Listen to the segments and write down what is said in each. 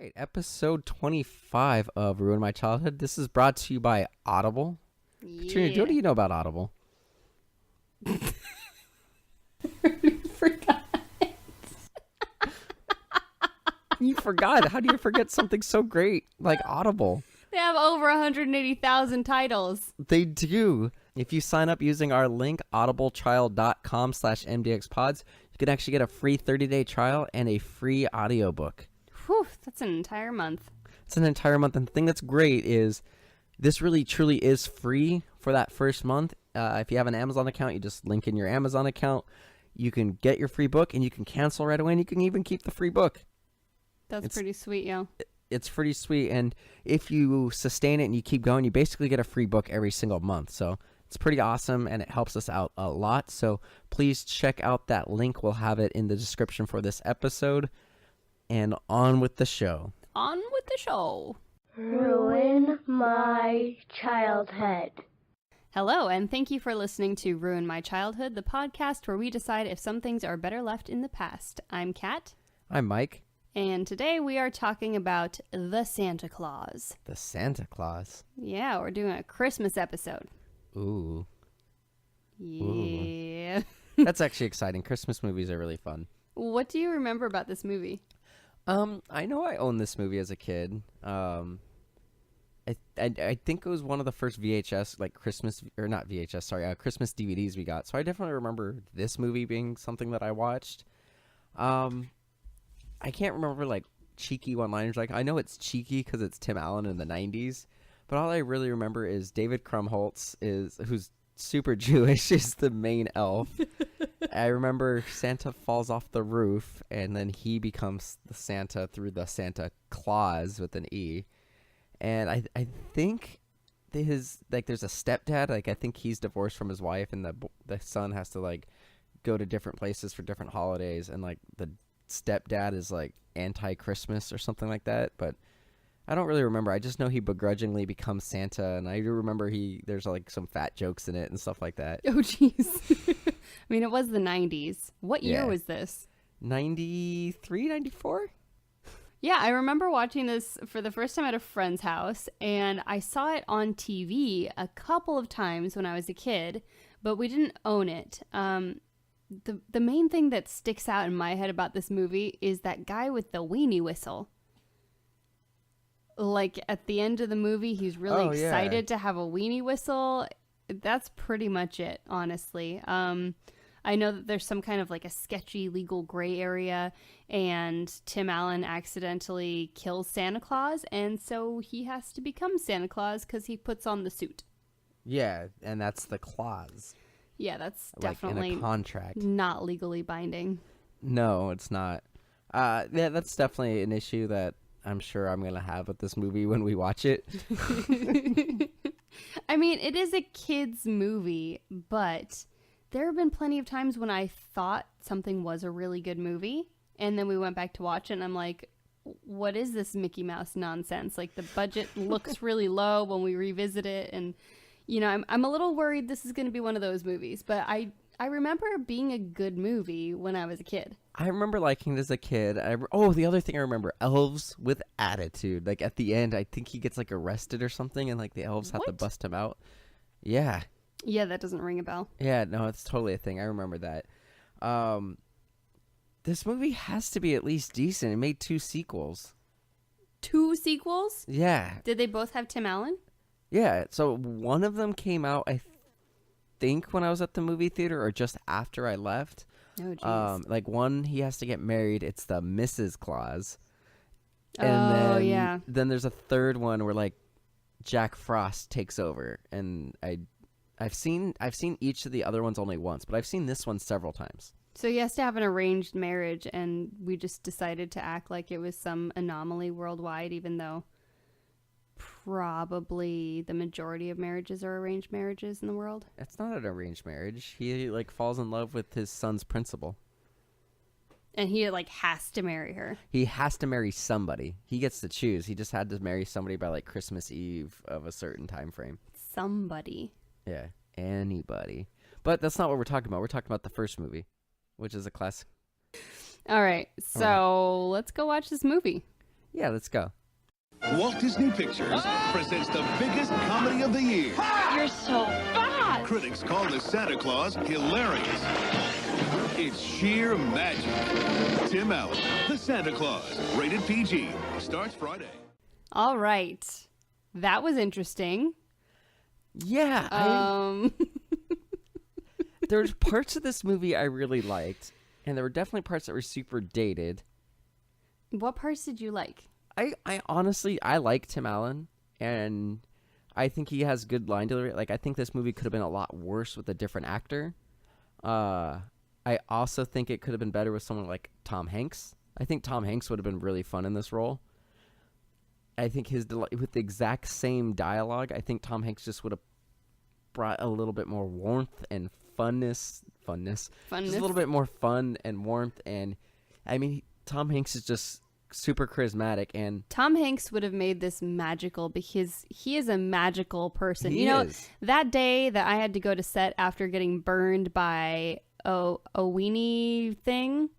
right, episode 25 of Ruin My Childhood. This is brought to you by Audible. Katrina, what do you know about Audible? Forgot. You forgot. How do you forget something so great like Audible? They have over 180,000 titles. They do. If you sign up using our link, audibletrial.com/MDXpods, you can actually get a free 30-day trial and a free audiobook. Whew, that's an entire month. It's an entire month. And the thing that's great is this really truly is free for that first month. If you have an Amazon account, you just link in your Amazon account. You can get your free book and you can cancel right away and you can even keep the free book. That's pretty sweet, yo. It's pretty sweet. And if you sustain it and you keep going, you basically get a free book every single month. So it's pretty awesome and it helps us out a lot. So please check out that link. We'll have it in the description for this episode. And on with the show. On with the show. Ruin My Childhood. Hello, and thank you for listening to Ruin My Childhood, the podcast where we decide if some things are better left in the past. I'm Kat. I'm Mike. And today we are talking about the Santa Claus. The Santa Claus. Yeah, we're doing a Christmas episode. Ooh. Yeah. That's actually exciting. Christmas movies are really fun. What do you remember about this movie? I know I owned this movie as a kid. I think it was one of the first VHS, like Christmas, or not VHS, sorry, Christmas DVDs we got. So I definitely remember this movie being something that I watched. I can't remember like cheeky one-liners. Like I know it's cheeky because it's Tim Allen in the 90s, but all I really remember is David Krumholtz who's super Jewish, is the main elf. I remember Santa falls off the roof and then he becomes the Santa through the Santa Claus with an E. And I think there's a stepdad. Like I think he's divorced from his wife and the son has to like go to different places for different holidays, and like the stepdad is like anti-Christmas or something like that, but I don't really remember. I just know he begrudgingly becomes Santa, and I do remember there's like some fat jokes in it and stuff like that. Oh, jeez. I mean, it was the 90s. What year was this? 93, 94? Yeah, I remember watching this for the first time at a friend's house, and I saw it on TV a couple of times when I was a kid, but we didn't own it. The main thing that sticks out in my head about this movie is that guy with the weenie whistle. Like at the end of the movie, he's really excited to have a weenie whistle. That's pretty much it, honestly. I know that there's some kind of like a sketchy legal gray area, and Tim Allen accidentally kills Santa Claus, and so he has to become Santa Claus because he puts on the suit. Yeah, and that's the clause. Yeah, that's like definitely in a contract. Not legally binding. No, it's not. Yeah, that's definitely an issue that I'm sure I'm going to have with this movie when we watch it. I mean, it is a kid's movie, but there have been plenty of times when I thought something was a really good movie, and then we went back to watch it, and I'm like, what is this Mickey Mouse nonsense? Like, the budget looks really low when we revisit it, and, you know, I'm a little worried this is going to be one of those movies, but I remember it being a good movie when I was a kid. I remember liking it as a kid. The other thing I remember, elves with attitude. Like, at the end, I think he gets, like, arrested or something, and, like, the elves have to bust him out. Yeah. Yeah, that doesn't ring a bell. Yeah, no, it's totally a thing. I remember that. This movie has to be at least decent. It made 2 sequels. 2 sequels? Yeah. Did they both have Tim Allen? Yeah, so one of them came out, I think, when I was at the movie theater or just after I left. Oh, jeez. Like one, he has to get married. It's the Mrs. Claus. And then there's a third one where like Jack Frost takes over, and I've seen each of the other ones only once, but I've seen this one several times. So he has to have an arranged marriage, and we just decided to act like it was some anomaly worldwide, even though probably the majority of marriages are arranged marriages in the world. It's not an arranged marriage. He like falls in love with his son's principal. And he like has to marry her. He has to marry somebody. He gets to choose. He just had to marry somebody by like Christmas Eve of a certain time frame. Somebody. Yeah, anybody. But that's not what we're talking about. We're talking about the first movie, which is a classic. All right, so let's go watch this movie. Yeah, let's go. Walt Disney Pictures presents the biggest comedy of the year. You're so fat! Critics call the Santa Claus hilarious. It's sheer magic. Tim Allen, The Santa Claus, rated PG, starts Friday. All right. That was interesting. Yeah. There's parts of this movie I really liked, and there were definitely parts that were super dated. What parts did you like? I honestly, I like Tim Allen, and I think he has good line delivery. Like, I think this movie could have been a lot worse with a different actor. I also think it could have been better with someone like Tom Hanks. I think Tom Hanks would have been really fun in this role. I think with the exact same dialogue, I think Tom Hanks just would have brought a little bit more warmth and funness. Just a little bit more fun and warmth. And I mean, Tom Hanks is just super charismatic, and Tom Hanks would have made this magical because he is a magical person. He you know, is. That day that I had to go to set after getting burned by a weenie thing.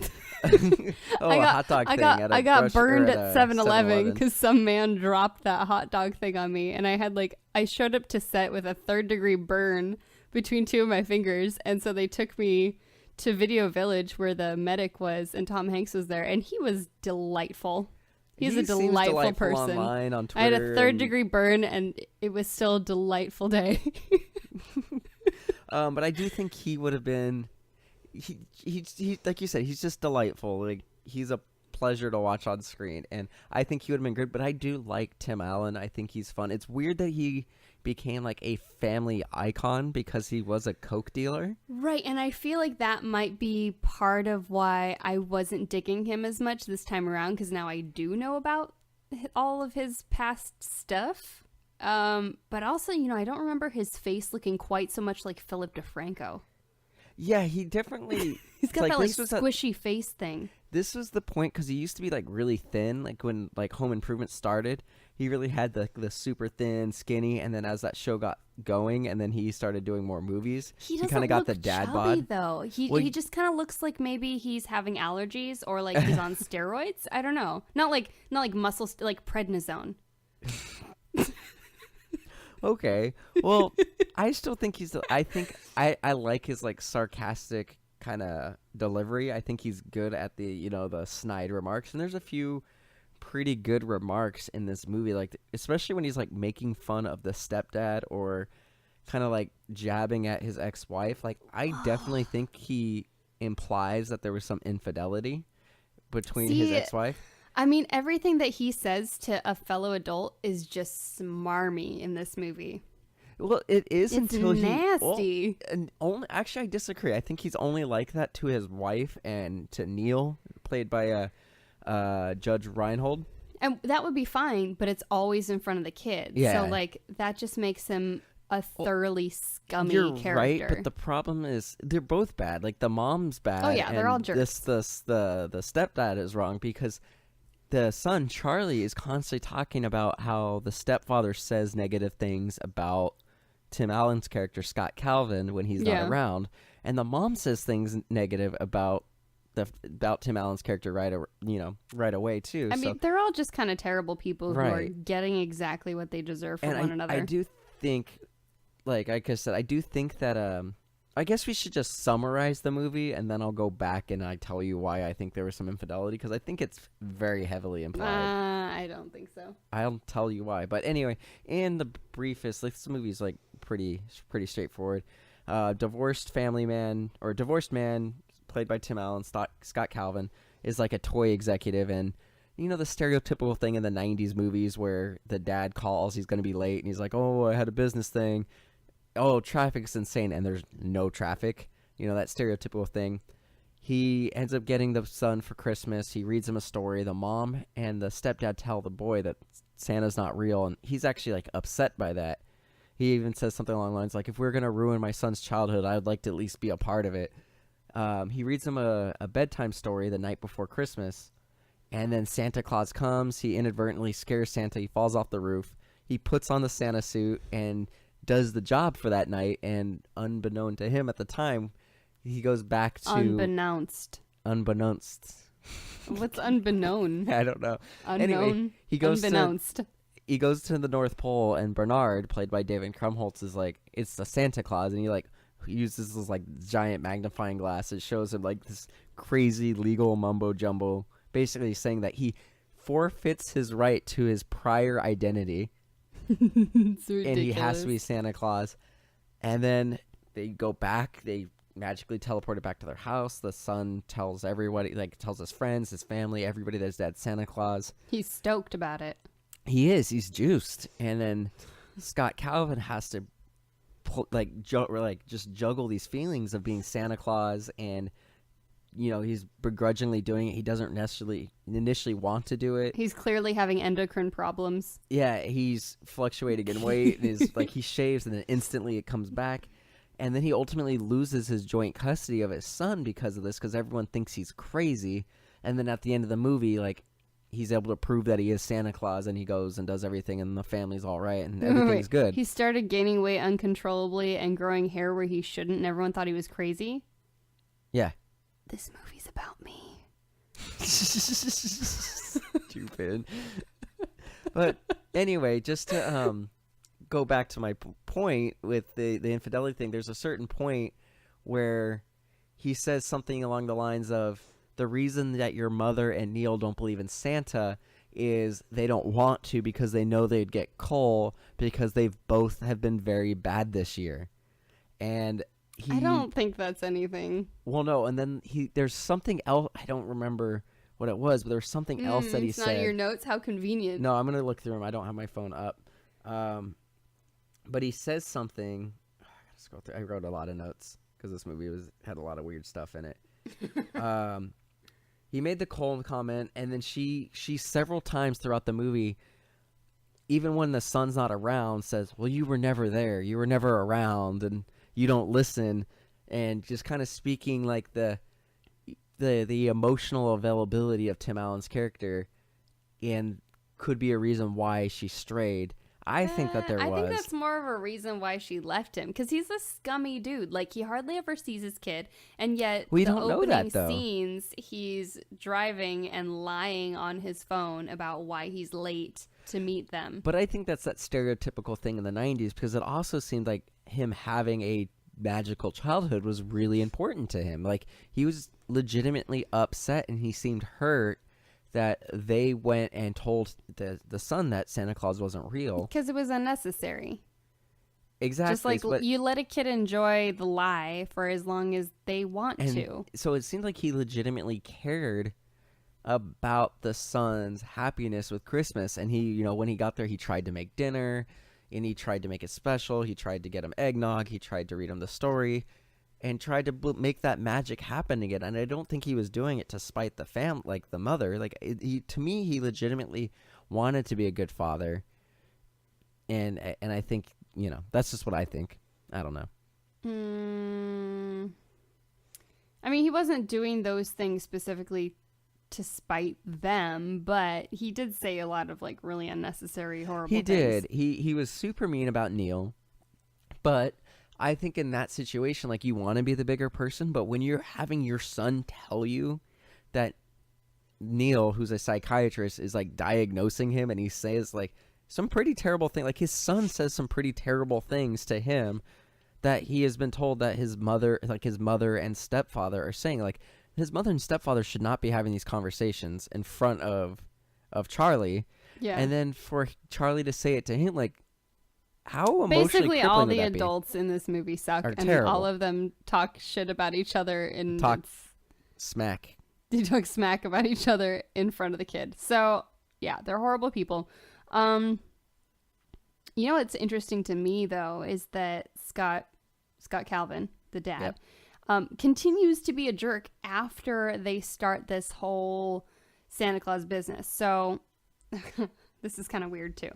a hot dog thing. I got burned at 7-Eleven because some man dropped that hot dog thing on me, and I showed up to set with a 3rd-degree burn between 2 of my fingers, and so they took me to Video Village where the medic was, and Tom Hanks was there, and he was delightful. He's a delightful person. Online, on I had a Twitter, 3rd-degree burn, and it was still a delightful day. but I do think he would have been. He like you said, he's just delightful. Like, he's a pleasure to watch on screen, and I think he would have been good. But I do like Tim Allen. I think he's fun. It's weird that he became like a family icon because he was a coke dealer. Right, and I feel like that might be part of why I wasn't digging him as much this time around, because now I do know about all of his past stuff. But also, you know, I don't remember his face looking quite so much like Philip DeFranco. Yeah, he definitely... He's got that like squishy face thing. This was the point, because he used to be like really thin, like when like Home Improvement started. He really had the super thin, skinny, and then as that show got going, and then he started doing more movies, he kind of got the dad chubby, bod. Though he just kind of looks like maybe he's having allergies or like he's on steroids. I don't know. Not like muscle like prednisone. Okay, well, I still think I like his like sarcastic kind of delivery. I think he's good at the the snide remarks, and there's a few pretty good remarks in this movie, like especially when he's like making fun of the stepdad or kind of like jabbing at his ex-wife. Like, I definitely think he implies that there was some infidelity between his ex-wife. I mean, everything that he says to a fellow adult is just smarmy in this movie. Well, it is it's until nasty. Actually, I disagree. I think he's only like that to his wife and to Neil, played by Judge Reinhold. And that would be fine, but it's always in front of the kids. Yeah. So, like, that just makes him a thoroughly scummy character. Right, but the problem is they're both bad. Like, the mom's bad. Oh, yeah, they're all jerks. The stepdad is wrong because the son, Charlie, is constantly talking about how the stepfather says negative things about Tim Allen's character, Scott Calvin, when he's not around. And the mom says things negative about Tim Allen's character right away too. I mean, they're all just kind of terrible people who are getting exactly what they deserve from one another. I do think, like I said, I do think that I guess we should just summarize the movie, and then I'll go back and I tell you why I think there was some infidelity, because I think it's very heavily implied. I don't think so. I'll tell you why. But anyway, in the briefest, like, this movie's like pretty straightforward. Divorced man, played by Tim Allen, Scott Calvin, is like a toy executive, and you know the stereotypical thing in the 90s movies where the dad calls, he's going to be late, and he's like, oh, I had a business thing. Oh, traffic's insane, and there's no traffic. You know, that stereotypical thing. He ends up getting the son for Christmas. He reads him a story. The mom and the stepdad tell the boy that Santa's not real, and he's actually like upset by that. He even says something along the lines like, if we're going to ruin my son's childhood, I would like to at least be a part of it. He reads him a bedtime story the night before Christmas, and then Santa Claus comes. He inadvertently scares Santa. He falls off the roof. He puts on the Santa suit and does the job for that night, and unbeknown to him at the time, he goes back to... Unbeknownst. What's unbeknown? I don't know. Unknown. Anyway, he goes unbeknownst. he goes to the North Pole, and Bernard, played by David Krumholtz, is like, it's the Santa Claus, and he like uses this like giant magnifying glass. It shows him like this crazy legal mumbo jumbo, basically saying that he forfeits his right to his prior identity, It's ridiculous. and he has to be Santa Claus. And then they go back. They magically teleported back to their house. The son tells everybody, like tells his friends, his family, everybody that his dad's Santa Claus. He's stoked about it. He is. He's juiced. And then Scott Calvin has to just juggle these feelings of being Santa Claus, and he's begrudgingly doing it. He doesn't necessarily initially want to do it. He's clearly having endocrine problems. Yeah, he's fluctuating in weight. Is like he shaves and then instantly it comes back. And then he ultimately loses his joint custody of his son because of this, because everyone thinks he's crazy. And then at the end of the movie, like, he's able to prove that he is Santa Claus, and he goes and does everything, and the family's all right, and everything's good. He started gaining weight uncontrollably and growing hair where he shouldn't, and everyone thought he was crazy. Yeah. This movie's about me. Stupid. But anyway, just to go back to my point with the infidelity thing, there's a certain point where he says something along the lines of, the reason that your mother and Neil don't believe in Santa is they don't want to because they know they'd get coal, because they've both have been very bad this year. And I don't think that's anything. Well, no, and then there's something else. I don't remember what it was, but there was something else that he said. It's not in your notes? How convenient. No, I'm going to look through them. I don't have my phone up. But he says something. I gotta scroll through. I wrote a lot of notes because this movie had a lot of weird stuff in it. He made the coal comment, and then she several times throughout the movie, even when the son's not around, says, well, you were never there. You were never around, and you don't listen, and just kind of speaking like the emotional availability of Tim Allen's character, and could be a reason why she strayed. I think that there was. I think that's more of a reason why she left him, because he's a scummy dude. Like, he hardly ever sees his kid, and yet we the don't know opening that, though. scenes, he's driving and lying on his phone about why he's late to meet them. But I think that's that stereotypical thing in the 90s, because it also seemed like him having a magical childhood was really important to him. Like, he was legitimately upset, and he seemed hurt that they went and told the son that Santa Claus wasn't real. Because it was unnecessary. Exactly. Just like you let a kid enjoy the lie for as long as they want to. So it seemed like he legitimately cared about the son's happiness with Christmas. And he, when he got there, he tried to make dinner, and he tried to make it special. He tried to get him eggnog. He tried to read him the story, and tried to make that magic happen again. And I don't think he was doing it to spite the the mother. Like, to me, he legitimately wanted to be a good father. And I think, that's just what I think. I don't know. I mean, he wasn't doing those things specifically to spite them, but he did say a lot of like really unnecessary, horrible things. He did. He was super mean about Neil, but I think in that situation, like, you want to be the bigger person, but when you're having your son tell you that Neil, who's a psychiatrist, is like diagnosing him, and he says like some pretty terrible thing, like his son says some pretty terrible things to him that he has been told that his mother and stepfather are saying. Like, his mother and stepfather should not be having these conversations in front of Charlie. Yeah. And then for Charlie to say it to him, like, how emotionally basically all crippling the would that be? adults in this movie suck, Are and terrible. all of them talk shit about each other and Smack. they talk smack about each other in front of the kid. So yeah, they're horrible people. What's interesting to me though is that Scott Calvin, the dad, continues to be a jerk after they start this whole Santa Claus business. So this is kind of weird too.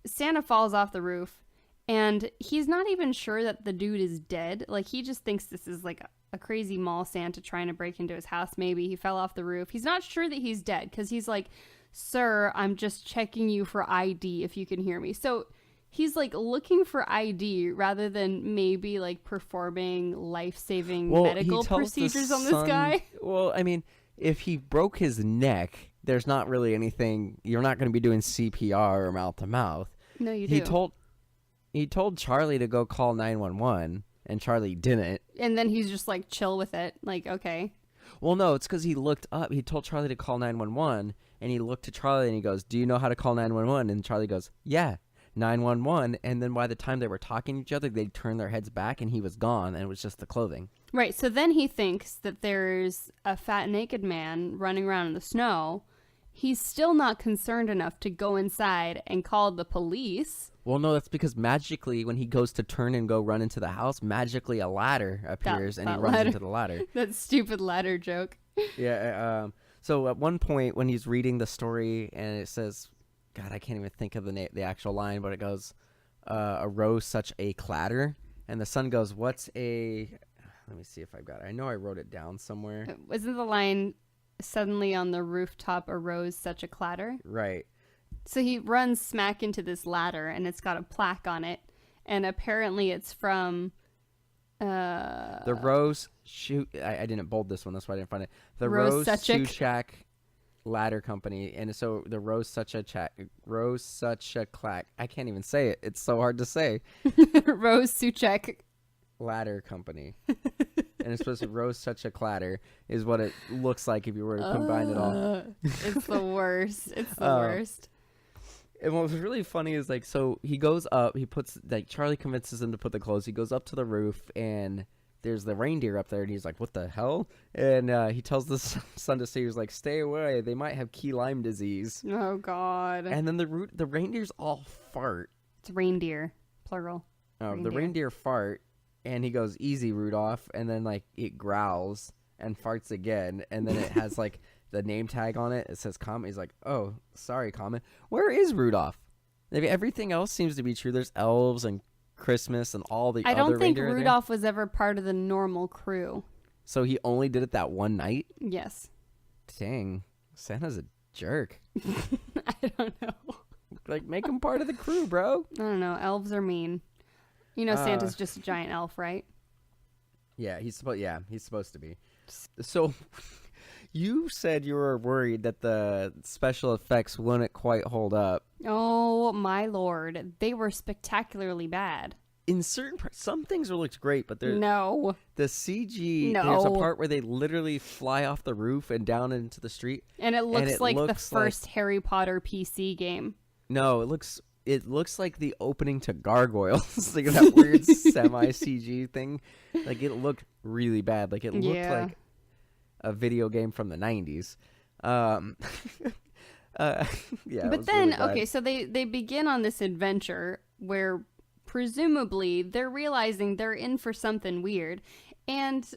Santa falls off the roof, and he's not even sure that the dude is dead. Like, he just thinks this is like a crazy mall Santa trying to break into his house. Maybe he fell off the roof. He's not sure that he's dead, because he's like, sir, I'm just checking you for ID if you can hear me. So he's like looking for ID rather than maybe like performing life-saving medical procedures on this guy. Well, I mean, if he broke his neck, there's not really anything. You're not going to be doing CPR or mouth to mouth. No, you do. He told Charlie to go call 911, and Charlie didn't. And then he's just like chill with it. Like, okay. Well, no, it's because he looked up. He told Charlie to call 911, and he looked to Charlie and he goes, "Do you know how to call 911?" And Charlie goes, "Yeah, 911." And then by the time they were talking to each other, they turned their heads back, and he was gone, and it was just the clothing. Right. So then he thinks that there's a fat naked man running around in the snow. He's still not concerned enough to go inside and call the police. Well, no, that's because magically, when he goes to turn and go run into the house, magically a ladder appears, and he runs into the ladder. That stupid ladder joke. Yeah. So at one point, when he's reading the story, and it says, God, I can't even think of the actual line, but it goes, arose such a clatter. And the son goes, what's a... Let me see if I've got it. I know I wrote it down somewhere. Wasn't the line, suddenly on the rooftop arose such a clatter? Right. So he runs smack into this ladder, and it's got a plaque on it. And apparently it's from... the Rose... I didn't bold this one, that's why I didn't find it. The Rose Rose Suchak Ladder Company. And so the Rose Such a Clack... I can't even say it. It's so hard to say. Rose Suchek Ladder Company. And it's supposed to Rose Such a Clatter is what it looks like if you were to combine it all. It's the worst. It's the worst. And what was really funny is, like, so he goes up, he puts, like, Charlie convinces him to put the clothes. He goes up to the roof, and there's the reindeer up there, and he's like, what the hell? And he tells the son to stay. He's like, stay away. They might have key Lyme disease. Oh, God. And then the reindeers all fart. It's reindeer, plural. Oh, the reindeer fart, and he goes, easy, Rudolph. And then, like, it growls and farts again, and then it has, like, the name tag on it. It says Comet. He's like, oh, sorry, Comet. Where is Rudolph? Maybe everything else seems to be true. There's elves and Christmas and all the other reindeer. I don't think Rudolph was ever part of the normal crew. So he only did it that one night? Yes. Dang. Santa's a jerk. I don't know. Like, make him part of the crew, bro. I don't know. Elves are mean. You know, Santa's just a giant elf, right? Yeah, he's supposed to be. So... You said you were worried that the special effects wouldn't quite hold up. Oh, my lord. They were spectacularly bad. In some things it looked great, but No. The CG, No. there's a part where they literally fly off the roof and down into the street. And it looks like the first Harry Potter PC game. No, it looks like the opening to Gargoyles. Like that weird semi-CG thing. Like, it looked really bad. Like, it looked like a video game from the 90s. Yeah. But then, really okay, so they begin on this adventure where presumably they're realizing they're in for something weird. And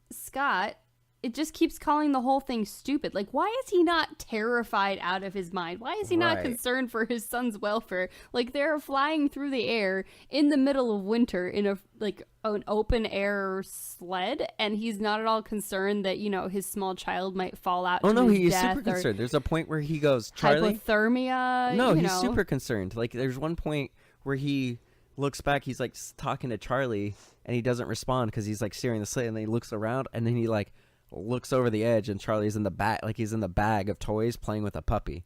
Scott, it just keeps calling the whole thing stupid. Like, why is he not terrified out of his mind? Why is he not concerned for his son's welfare? Like, they're flying through the air in the middle of winter in an open air sled, and he's not at all concerned that, you know, his small child might fall out. Oh, no, his he's death super concerned. There's a point where he goes, Charlie? Hypothermia. No, he's super concerned. Like, there's one point where he looks back, he's like talking to Charlie, and he doesn't respond because he's like steering the sled, and then he looks around, and then he like looks over the edge, and Charlie's in the back, like he's in the bag of toys playing with a puppy.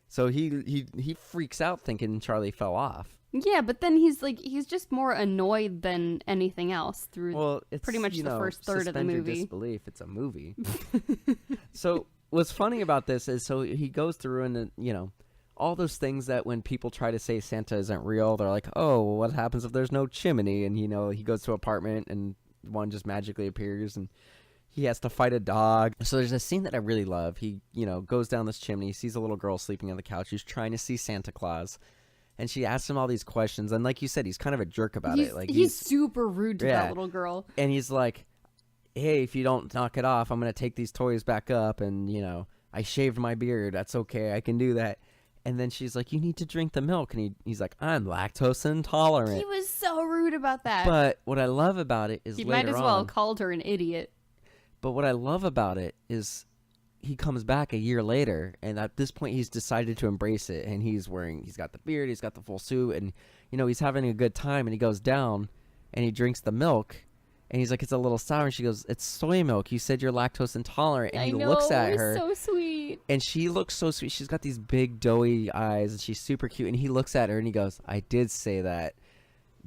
So he freaks out thinking Charlie fell off. Yeah, but then he's just more annoyed than anything else through it's, pretty much the first third of the movie. Suspend your disbelief. It's a movie. So what's funny about this is, so he goes through and, you know, all those things that when people try to say Santa isn't real, they're like, oh, what happens if there's no chimney? And, you know, he goes to an apartment and one just magically appears and he has to fight a dog. So there's a scene that I really love. He, you know, goes down this chimney, sees a little girl sleeping on the couch. He's trying to see Santa Claus. And she asks him all these questions. And like you said, he's kind of a jerk about it. Like he's super rude to that little girl. And he's like, hey, if you don't knock it off, I'm going to take these toys back up. And, you know, I shaved my beard. That's okay. I can do that. And then she's like, you need to drink the milk. And he's like, I'm lactose intolerant. He was so rude about that. But what I love about it is he later might as well on, have called her an idiot. But what I love about it is he comes back a year later, and at this point he's decided to embrace it, and he's got the beard, he's got the full suit, and, you know, he's having a good time, and he goes down and he drinks the milk, And he's like, it's a little sour. And she goes, it's soy milk. You said you're lactose intolerant. And he looks at her. So sweet. And she looks so sweet. She's got these big doughy eyes and she's super cute. And he looks at her and he goes, I did say that.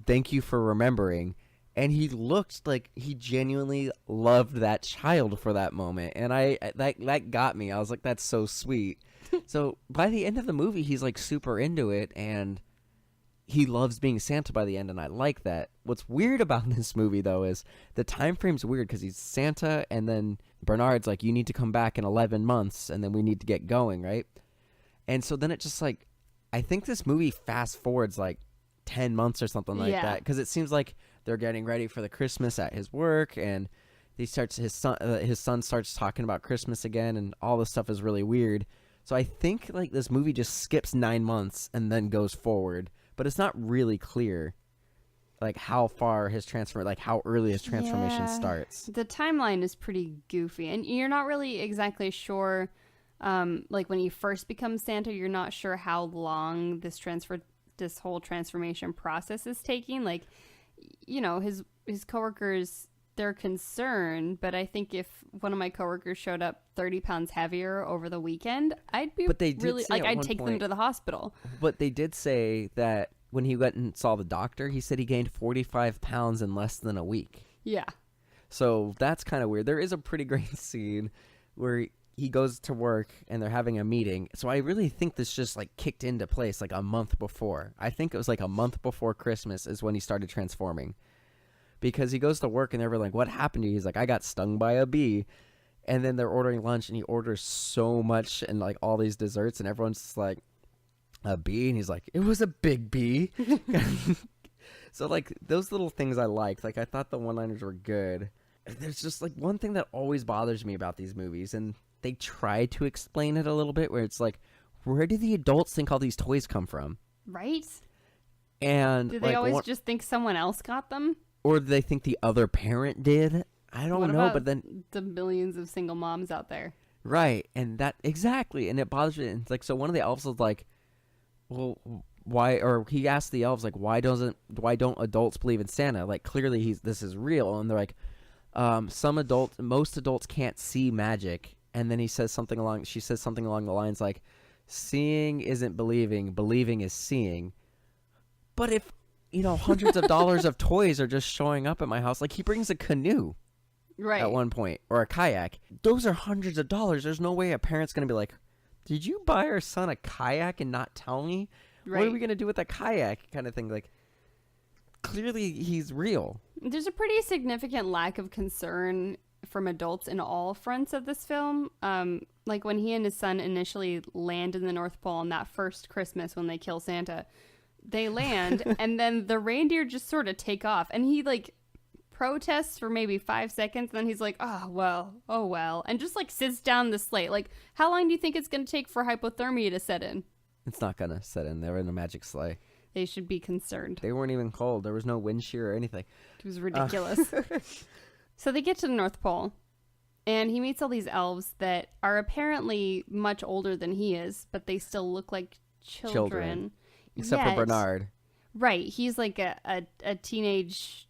Thank you for remembering. And he looked like he genuinely loved that child for that moment. And that got me. I was like, that's so sweet. So by the end of the movie, he's like super into it. And he loves being Santa by the end, and I like that. What's weird about this movie, though, is the time frame's weird because he's Santa, and then Bernard's like, you need to come back in 11 months, and then we need to get going, right? And so then it just like, I think this movie fast forwards like 10 months or something like that, because it seems like they're getting ready for the Christmas at his work, and his son starts talking about Christmas again, and all this stuff is really weird. So I think like this movie just skips 9 months and then goes forward. But it's not really clear, like, how far his how early his transformation starts. The timeline is pretty goofy. And you're not really exactly sure, like, when he first becomes Santa, you're not sure how long this whole transformation process is taking. Like, you know, his coworkers, they're concerned, but I think if one of my coworkers showed up 30 pounds heavier over the weekend, I'd be I'd take them to the hospital. But they did say that when he went and saw the doctor, he said he gained 45 pounds in less than a week. Yeah. So that's kind of weird. There is a pretty great scene where he goes to work and they're having a meeting. So I really think this just like kicked into place like a month before. I think it was like a month before Christmas is when he started transforming. Because he goes to work and they're like, what happened to you? He's like, I got stung by a bee. And then they're ordering lunch and he orders so much and like all these desserts and everyone's just like, a bee? And he's like, it was a big bee. So like those little things I liked. Like I thought the one-liners were good. There's just like one thing that always bothers me about these movies, and they try to explain it a little bit, where it's like, where do the adults think all these toys come from? Right? And do they always just think someone else got them? Or do they think the other parent did? I don't know, but then the millions of single moms out there. Right, and that exactly, and it bothers me. It's like, so one of the elves was like, well, why, or he asked the elves like, why don't adults believe in Santa? Like clearly this is real. And they're like, most adults can't see magic. And then she says something along the lines like, seeing isn't believing, believing is seeing. But if, you know, hundreds of dollars of toys are just showing up at my house, like he brings a canoe right at one point, or a kayak. Those are hundreds of dollars. There's no way a parent's going to be like, did you buy our son a kayak and not tell me? Right. What are we going to do with a kayak kind of thing? Like, clearly he's real. There's a pretty significant lack of concern from adults in all fronts of this film. Like when he and his son initially land in the North Pole on that first Christmas when they kill Santa, they land and then the reindeer just sort of take off, and he like protests for maybe 5 seconds, and then he's like, oh well, and just like sits down the sleigh. Like, how long do you think it's going to take for hypothermia to set in? It's not going to set in. They're in a magic sleigh. They should be concerned. They weren't even cold. There was no wind shear or anything. It was ridiculous. So they get to the North Pole, and he meets all these elves that are apparently much older than he is, but they still look like children. Except for Bernard. Right. He's like a teenage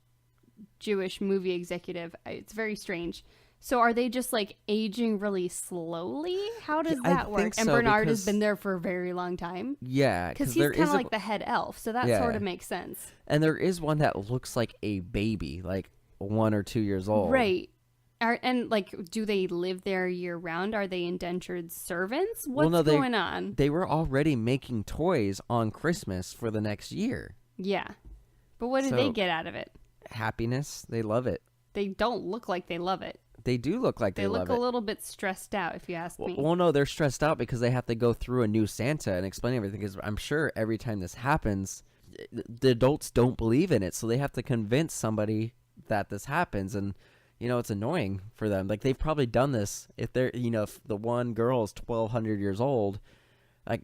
Jewish movie executive. It's very strange. So are they just like aging really slowly? How does that work? And Bernard has been there for a very long time. Yeah. Because he's kind of like the head elf. So that sort of makes sense. And there is one that looks like a baby, like 1 or 2 years old. Right. And like, do they live there year round? Are they indentured servants? What's going on? They were already making toys on Christmas for the next year. Yeah. But what do they get out of it? Happiness. They love it. They don't look like they love it. They do look like they love it. They look a little bit stressed out, if you ask me. Well, no, they're stressed out because they have to go through a new Santa and explain everything. Because I'm sure every time this happens, the adults don't believe in it. So they have to convince somebody that this happens. And, you know, it's annoying for them. Like, they've probably done this. If they're, you know, if the one girl is 1,200 years old, like,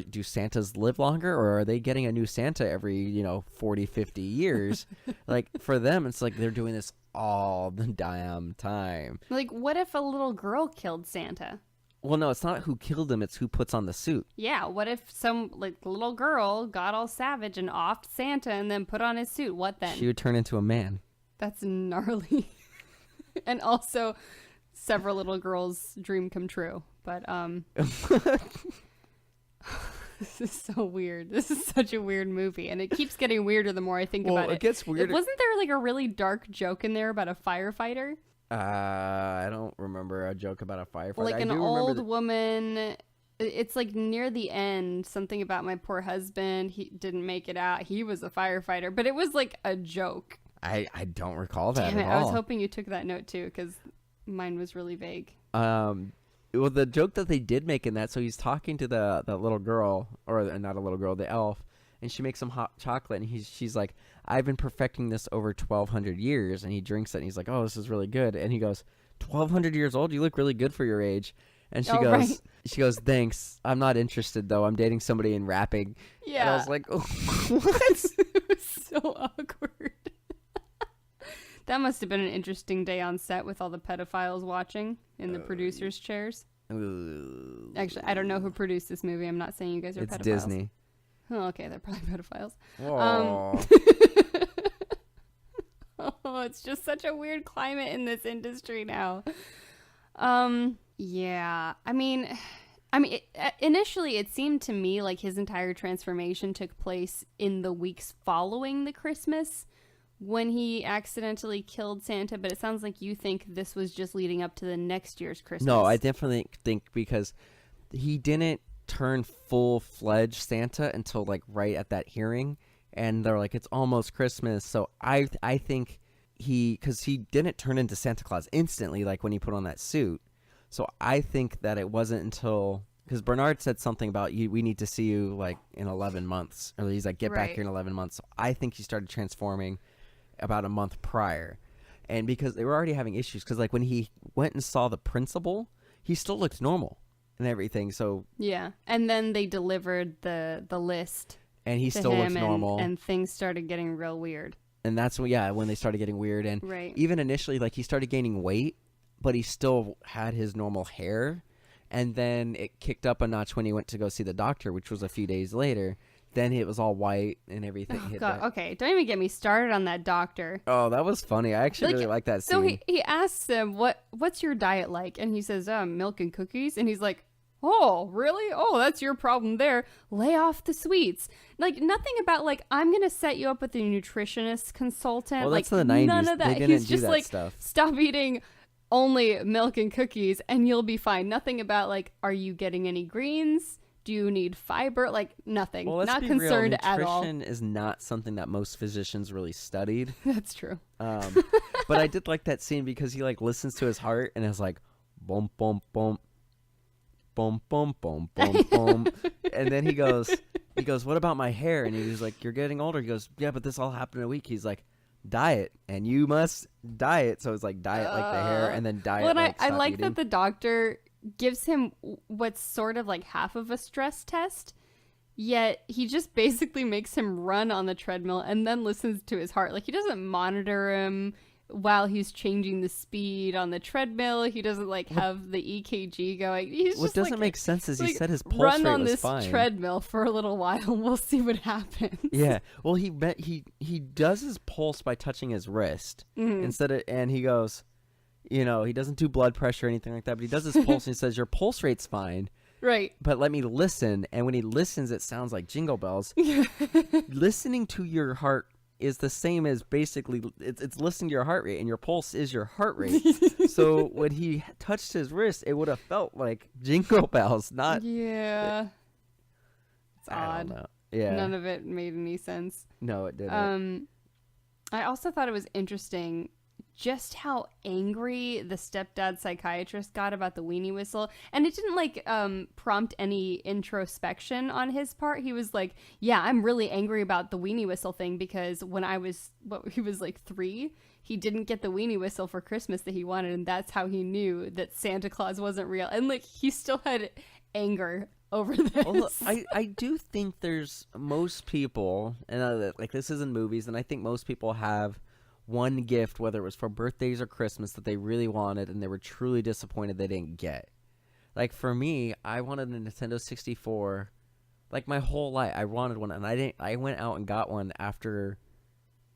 do Santas live longer, or are they getting a new Santa every, 40, 50 years? Like, for them, it's like they're doing this all the damn time. Like, what if a little girl killed Santa? Well, no, it's not who killed him, it's who puts on the suit. Yeah, what if some little girl got all savage and offed Santa and then put on his suit? What then? She would turn into a man. That's gnarly. And also several little girls' dream come true. But this is so weird. This is such a weird movie, and it keeps getting weirder the more I think about it. It gets weirder. Wasn't there like a really dark joke in there about a firefighter? I don't remember a joke about a firefighter. Like an old woman. It's like near the end, something about my poor husband. He didn't make it out. He was a firefighter, but it was like a joke. I don't recall that Damn it, at all. I was hoping you took that note too, because mine was really vague. Well, the joke that they did make in that, so he's talking to the little girl, or not a little girl, the elf, and she makes some hot chocolate, and she's like, I've been perfecting this over 1,200 years, and he drinks it, and he's like, oh, this is really good, and he goes, 1,200 years old? You look really good for your age. And she goes, thanks, I'm not interested, though. I'm dating somebody in rapping. Yeah. And I was like, oh, what? It was so awkward. That must have been an interesting day on set with all the pedophiles watching in the producers' chairs. Actually, I don't know who produced this movie. I'm not saying you guys are It's pedophiles. Disney. Oh, okay, they're probably pedophiles. Oh. Oh, it's just such a weird climate in this industry now. Yeah. I mean, initially it seemed to me like his entire transformation took place in the weeks following the Christmas when he accidentally killed Santa, but it sounds like you think this was just leading up to the next year's Christmas. No, I definitely think because he didn't turn full-fledged Santa until like right at that hearing, and they're like, it's almost Christmas. So I think because he didn't turn into Santa Claus instantly, like when he put on that suit. So I think that it wasn't until, because Bernard said something about we need to see you like in 11 months, or he's like, get back here in 11 months. So I think he started transforming about a month prior, and because they were already having issues, because like when he went and saw the principal, he still looked normal and everything. So yeah, and then they delivered the list, and he still looked normal, and things started getting real weird. And that's when they started getting weird. And right. Even initially, like he started gaining weight, but he still had his normal hair. And then it kicked up a notch when he went to go see the doctor, which was a few days later. Then it was all white and everything. Oh, God. Okay, don't even get me started on that doctor. Oh, that was funny. I actually really like that scene. So he asks him, what's your diet like? And he says, milk and cookies. And he's like, oh, really? Oh, that's your problem there. Lay off the sweets. Like, nothing about, like, I'm going to set you up with a nutritionist consultant. Well, like, that's in the 90s. None of that. They didn't He's do just that like, stuff. Stop eating only milk and cookies and you'll be fine. Nothing about, like, are you getting any greens? Do you need fiber? Like, nothing. Well, let's not be concerned real. at all. Nutrition is not something that most physicians really studied. That's true. But I did like that scene because he, like, listens to his heart and is like, boom, boom, boom. Boom, boom, boom, boom, boom. And then he goes, what about my hair? And he was like, you're getting older. He goes, yeah, but this all happened in a week. He's like, diet, and you must diet. So it's like diet like the hair, and then diet. Well, and like I like eating. that the doctor gives him what's sort of like half of a stress test, yet he just basically makes him run on the treadmill and then listens to his heart. Like, he doesn't monitor him while he's changing the speed on the treadmill. He doesn't like have the EKG going. He's what just doesn't like, make sense is he like, said his pulse run rate on was this fine. treadmill for a little while and we'll see what happens. Yeah. Well, he does his pulse by touching his wrist instead of, and he goes, he doesn't do blood pressure or anything like that, but he does his pulse and he says, your pulse rate's fine. Right. But let me listen. And when he listens, it sounds like jingle bells. Listening to your heart is the same as basically it's listening to your heart rate, and your pulse is your heart rate. So when he touched his wrist, it would have felt like jingle bells, not. Yeah. It's I odd. don't know. Yeah. None of it made any sense. No, it didn't. I also thought it was interesting just how angry the stepdad psychiatrist got about the weenie whistle. And it didn't prompt any introspection on his part. He was like, yeah, I'm really angry about the weenie whistle thing because when he was like 3, he didn't get the weenie whistle for Christmas that he wanted. And that's how he knew that Santa Claus wasn't real. And like, he still had anger over this. Well, I do think there's most people, and like this is in movies, and I think most people have one gift, whether it was for birthdays or Christmas, that they really wanted and they were truly disappointed they didn't get. Like for me, I wanted a Nintendo 64 like my whole life. I wanted one, and I went out and got one after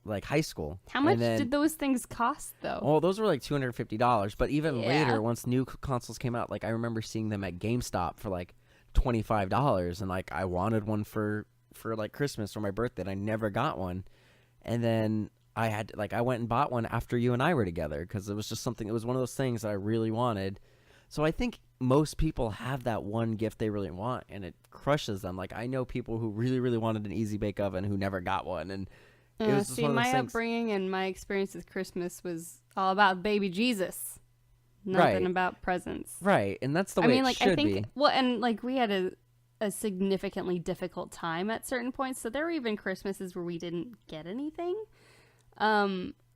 like high school. How much And then, did those things cost, though? well, those were like $250. But even Yeah. later, once new consoles came out, like I remember seeing them at GameStop for like $25, and like I wanted one for like Christmas or my birthday, and I never got one. And then I went and bought one after you and I were together because it was just something. It was one of those things that I really wanted. So I think most people have that one gift they really want, and it crushes them. Like I know people who really, really wanted an Easy Bake Oven who never got one, and it was just See, one of those my things. upbringing and my experience with Christmas was all about baby Jesus, nothing Right. about presents. Right, and that's the way I mean, it like should I think, be. well, and like we had a significantly difficult time at certain points, so there were even Christmases where we didn't get anything.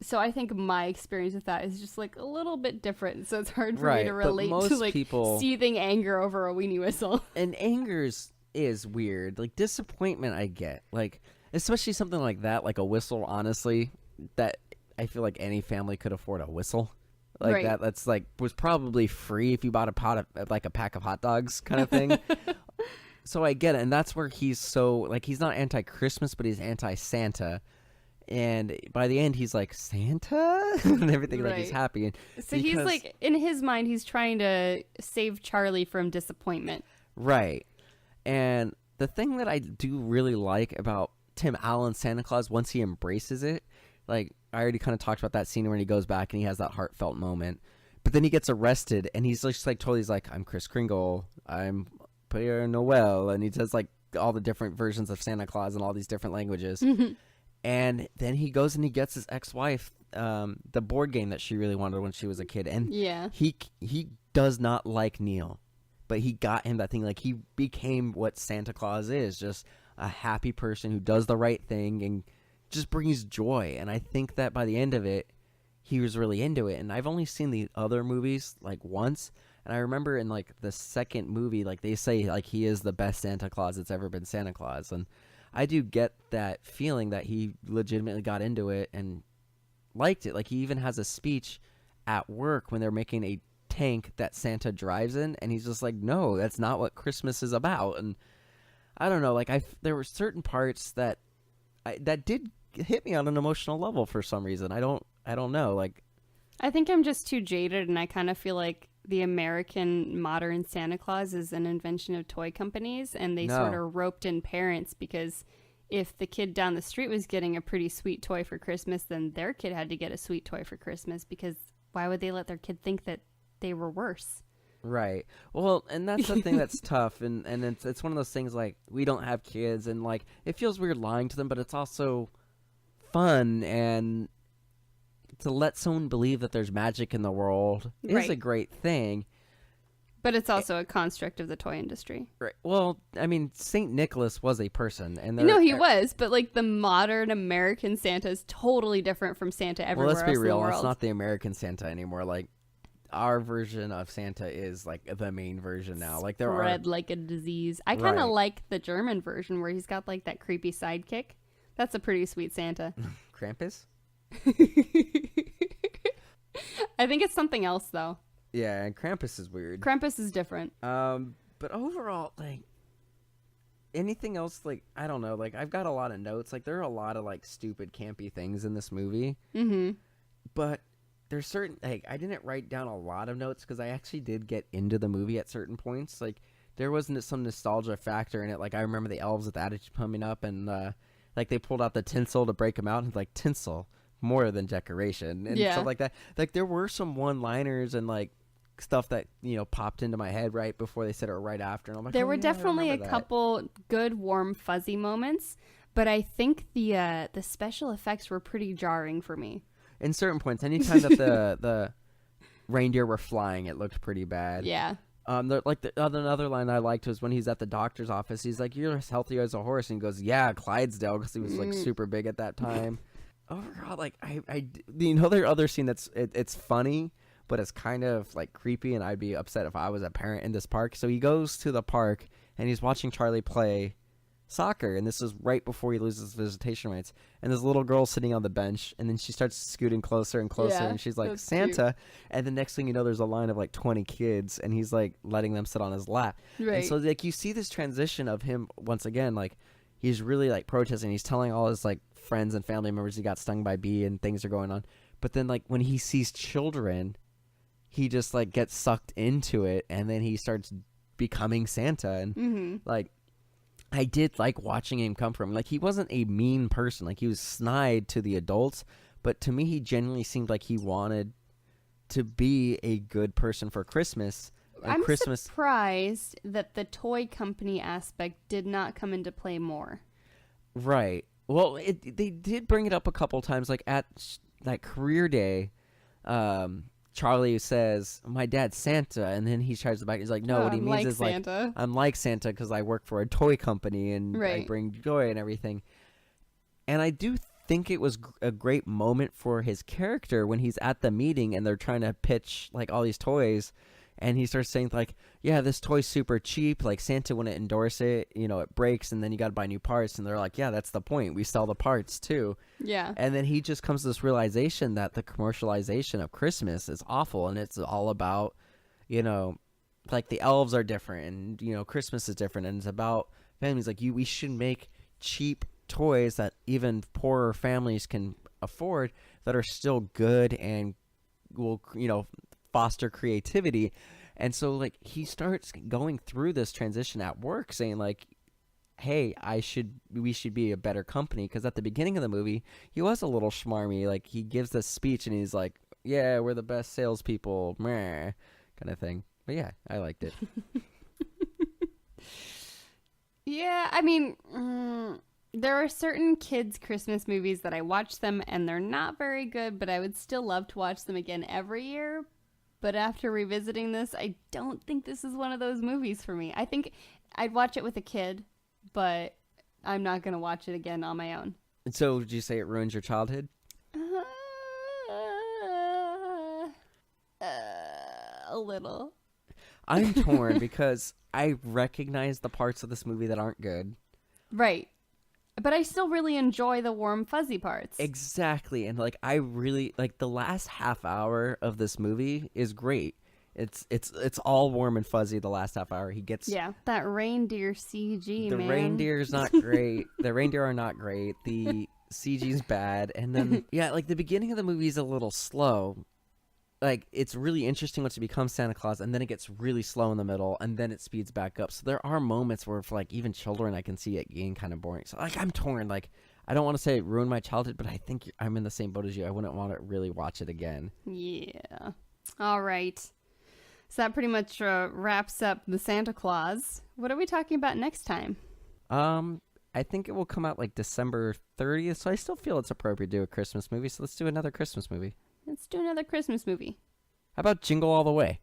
So I think my experience with that is just like a little bit different. So it's hard for me Right, to but relate most to like people- seething anger over a weenie whistle. And anger is weird. Like disappointment, I get. Like especially something like that, like a whistle. Honestly, that I feel like any family could afford a whistle. Like Right. that. That's like was probably free if you bought like a pack of hot dogs kind of thing. So I get it, and that's where he's so like he's not anti-Christmas, but he's anti-Santa. And by the end, he's like Santa and everything. Like he's Right. happy. And So he's because- like, in his mind, he's trying to save Charlie from disappointment. Right. And the thing that I do really like about Tim Allen's Santa Claus, once he embraces it, like I already kind of talked about that scene when he goes back and he has that heartfelt moment. But then he gets arrested and he's just like totally like, I'm Kris Kringle, I'm Père Noël, and he says like all the different versions of Santa Claus in all these different languages. And then he goes and he gets his ex-wife the board game that she really wanted when she was a kid. And Yeah. he does not like Neil, but he got him that thing. Like he became what Santa Claus is, just a happy person who does the right thing and just brings joy. And I think that by the end of it, he was really into it. And I've only seen the other movies like once. And I remember in like the second movie, like they say like he is the best Santa Claus that's ever been Santa Claus. And I do get that feeling that he legitimately got into it and liked it. Like he even has a speech at work when they're making a tank that Santa drives in, and he's just like, no, that's not what Christmas is about. And I don't know, like there were certain parts that that did hit me on an emotional level for some reason. I don't know, like I think I'm just too jaded, and I kind of feel like the American modern Santa Claus is an invention of toy companies, and they sort No. of roped in parents because if the kid down the street was getting a pretty sweet toy for Christmas, then their kid had to get a sweet toy for Christmas, because why would they let their kid think that they were worse? right. Well, and that's the thing that's tough, and it's one of those things like we don't have kids, and like it feels weird lying to them, but it's also fun, and to let someone believe that there's magic in the world is Right. a great thing. But it's also a construct of the toy industry. Right. Well, I mean, Saint Nicholas was a person, and No, he was, but like the modern American Santa is totally different from Santa Well, everywhere let's be else in real. the It's world. not the American Santa anymore. Like our version of Santa is like the main version now. Like there Spread like a disease. I kind of Right. like the German version where he's got like that creepy sidekick. That's a pretty sweet Santa. are Krampus. I think it's something else though. Yeah, and Krampus is weird. Krampus is different. But overall, like anything else, like I don't know. Like I've got a lot of notes. Like there are a lot of like stupid, campy things in this movie. Mm-hmm. But there's certain like I didn't write down a lot of notes because I actually did get into the movie at certain points. Like there wasn't some nostalgia factor in it. Like I remember the elves with the attitude pumping up, and like they pulled out the tinsel to break them out, and like tinsel more than decoration and Yeah. stuff like that. Like there were some one-liners and like stuff that popped into my head right before they said it or right after, and I'm like, There oh, were yeah, I definitely a remember that. couple good, warm, fuzzy moments, but I think the special effects were pretty jarring for me. In certain points. Anytime that the reindeer were flying, it looked pretty bad. Yeah. Another line I liked was when he's at the doctor's office. He's like, "You're as healthy as a horse," and he goes, "Yeah, Clydesdale," because he was like super big at that time. Overall, like there are other scene that's it's funny, but it's kind of like creepy, and I'd be upset if I was a parent in this park. So he goes to the park and he's watching Charlie play soccer, and this is right before he loses visitation rights. And this little girl sitting on the bench, and then she starts scooting closer and closer, Yeah, and she's like, that's "Santa," and the next thing you know, there's a line of like 20 kids, and he's like letting them sit on his lap. Right. And so like you see this transition of him once again, like he's really like protesting. He's telling all his like friends and family members he got stung by a bee and things are going on. But then like when he sees children, he just like gets sucked into it, and then he starts becoming Santa. And like, I did like watching him come from. Like, he wasn't a mean person. Like, he was snide to the adults, but to me, he genuinely seemed like he wanted to be a good person for Christmas. And I'm Christmas, surprised that the toy company aspect did not come into play more. right? Well, they did bring it up a couple times, like at like career day. Charlie says, "My dad's Santa," and then he tries to back. He's like, "No, what he I'm means like is Santa. like I'm like Santa because I work for a toy company and I Right. bring joy and everything." And I do think it was a great moment for his character when he's at the meeting and they're trying to pitch like all these toys, and he starts saying like, "Yeah, this toy's super cheap. Like Santa wouldn't endorse it. You know, it breaks, and then you got to buy new parts." And they're like, "Yeah, that's the point. We sell the parts too." Yeah. And then he just comes to this realization that the commercialization of Christmas is awful, and it's all about, you know, like the elves are different, and you know, Christmas is different, and it's about families. Like we should make cheap toys that even poorer families can afford that are still good and will, you know, foster creativity. And so like he starts going through this transition at work, saying like, "Hey, we should be a better company." Because at the beginning of the movie, he was a little schmarmy. Like he gives this speech and he's like, "Yeah, we're the best salespeople," meh, kind of thing. But yeah, I liked it. Yeah, I mean, there are certain kids' Christmas movies that I watch them and they're not very good, but I would still love to watch them again every year. But after revisiting this, I don't think this is one of those movies for me. I think I'd watch it with a kid, but I'm not going to watch it again on my own. And so, would you say it ruins your childhood? A little. I'm torn because I recognize the parts of this movie that aren't good. Right. But I still really enjoy the warm, fuzzy parts. Exactly. And like I really like the last half hour of this movie is great. It's all warm and fuzzy the last half hour. He gets Yeah, that reindeer CG, the man. reindeer's not great. The reindeer are not great. The CG's bad. And then yeah, like the beginning of the movie is a little slow. Like it's really interesting once he becomes Santa Claus, and then it gets really slow in the middle, and then it speeds back up. So there are moments where for like even children I can see it getting kind of boring. So like I'm torn. Like I don't want to say it ruined my childhood, but I think I'm in the same boat as you. I wouldn't want to really watch it again. Yeah. All right. So that pretty much wraps up the Santa Claus. What are we talking about next time? I think it will come out like December 30th, so I still feel it's appropriate to do a Christmas movie. So let's do another Christmas movie. Let's do another Christmas movie. How about Jingle All the Way?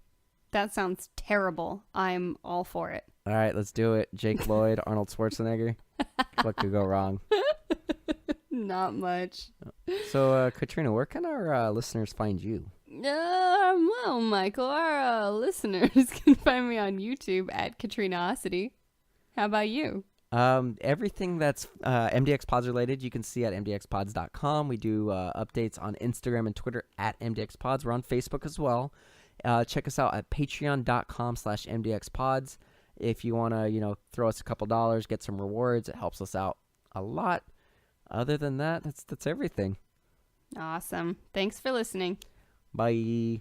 That sounds terrible. I'm all for it. All right, let's do it. Jake Lloyd, Arnold Schwarzenegger. What could go wrong? Not much. So, Katrina, where can our listeners find you? Well, Michael, our listeners can find me on YouTube at Katrina Ossity. How about you? Everything that's MDXpods related, you can see at MDXpods.com. We do updates on Instagram and Twitter at MDXpods. We're on Facebook as well. Check us out at patreon.com/MDXpods. If you want to, throw us a couple dollars, get some rewards, it helps us out a lot. Other than that, that's everything. Awesome. Thanks for listening. Bye.